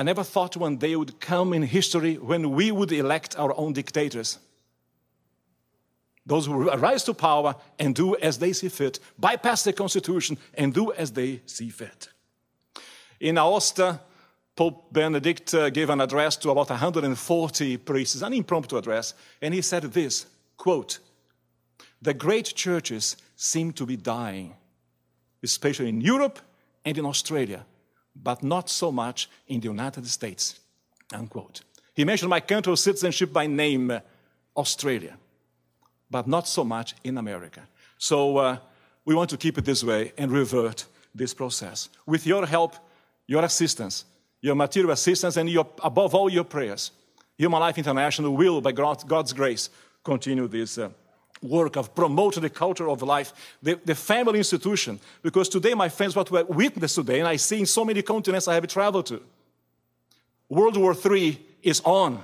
I never thought one day would come in history when we would elect our own dictators. Those who rise to power and do as they see fit, bypass the Constitution and do as they see fit. In Aosta, Pope Benedict gave an address to about 140 priests, an impromptu address, and he said this, quote, "The great churches seem to be dying, especially in Europe and in Australia, but not so much in the United States," unquote. He mentioned my country of citizenship by name, Australia, but not so much in America. So we want to keep it this way and revert this process. With your help, your assistance, your material assistance, and above all, your prayers, Human Life International will, by God's grace, continue this work of promoting the culture of life, the family institution. Because today, my friends, what we witness today, and I see in so many continents I have traveled to, World War III is on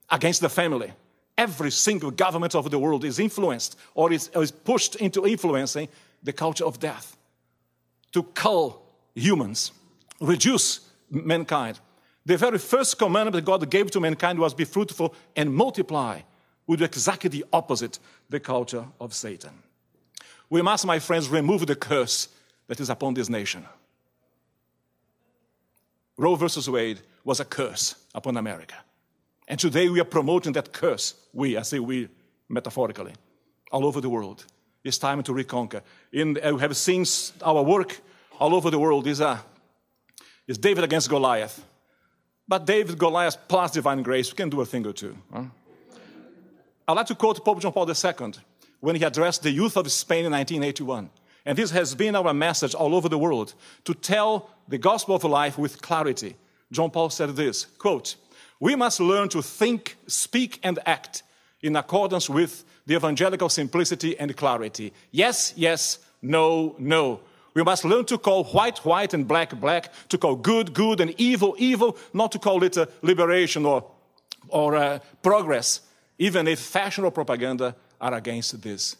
against the family. Every single government of the world is influenced or is pushed into influencing the culture of death to cull humans, reduce mankind. The very first commandment that God gave to mankind was be fruitful and multiply, would do exactly the opposite, the culture of Satan. We must, my friends, remove the curse that is upon this nation. Roe versus Wade was a curse upon America. And today we are promoting that curse, I say we metaphorically, all over the world. It's time to reconquer. We have seen our work all over the world is David against Goliath. But David, Goliath, plus divine grace, we can do a thing or two. Huh? I'd like to quote Pope John Paul II when he addressed the youth of Spain in 1981. And this has been our message all over the world, to tell the gospel of life with clarity. John Paul said this, quote, "We must learn to think, speak, and act in accordance with the evangelical simplicity and clarity. Yes, yes, no, no. We must learn to call white, white, and black, black, to call good, good, and evil, evil, not to call it liberation or progress, even if fashion or propaganda are against this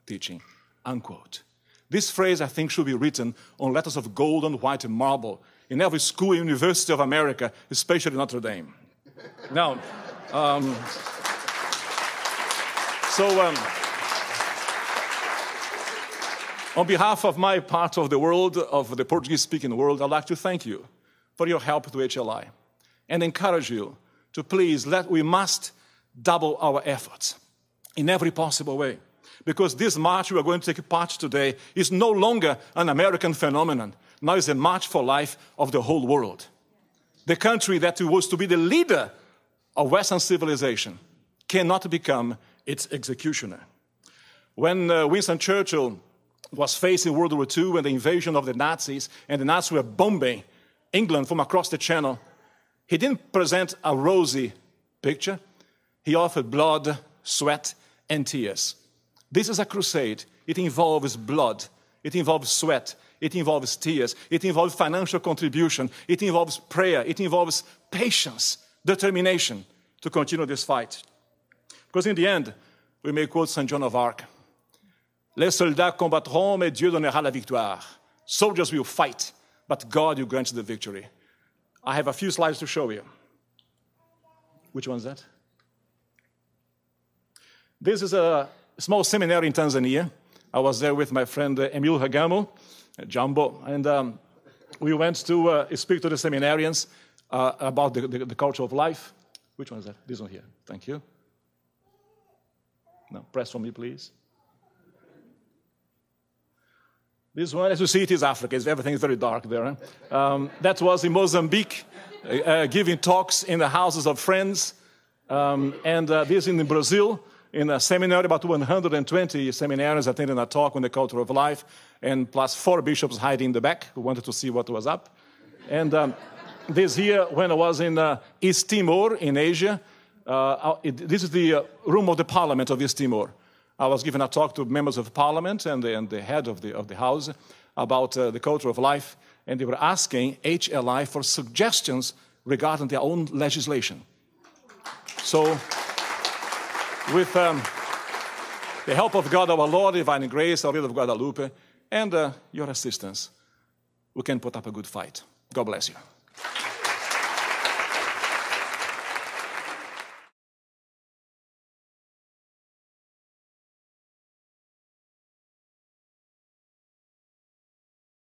teaching," unquote. This phrase, I think, should be written on letters of gold on white marble in every school and university of America, especially Notre Dame. Now, on behalf of my part of the world, of the Portuguese-speaking world, I'd like to thank you for your help to HLI and encourage you to please, we must double our efforts in every possible way. Because this march we are going to take part today is no longer an American phenomenon. Now it's a march for life of the whole world. The country that was to be the leader of Western civilization cannot become its executioner. When Winston Churchill was facing World War II and the invasion of the Nazis, and the Nazis were bombing England from across the Channel, he didn't present a rosy picture. He offered blood, sweat, and tears. This is a crusade. It involves blood. It involves sweat. It involves tears. It involves financial contribution. It involves prayer. It involves patience, determination to continue this fight. Because in the end, we may quote St. John of Arc, "Les soldats combattront, mais Dieu donnera la victoire." Soldiers will fight, but God will grant the victory. I have a few slides to show you. Which one is that? This is a small seminary in Tanzania. I was there with my friend Emil Hagamo, Jumbo, and we went to speak to the seminarians about the culture of life. Which one is that? This one here. Thank you. Now, press for me, please. This one, as you see, it is Africa. Everything is very dark there. That was in Mozambique, giving talks in the houses of friends. And this in Brazil, in a seminary, about 120 seminarians attending a talk on the culture of life, and plus 4 bishops hiding in the back who wanted to see what was up. And this here, when I was in East Timor, in Asia, this is the room of the parliament of East Timor. I was giving a talk to members of parliament and the head of the house about the culture of life, and they were asking HLI for suggestions regarding their own legislation. So, with the help of God, our Lord, divine grace, our Lady of Guadalupe, and your assistance, we can put up a good fight. God bless you.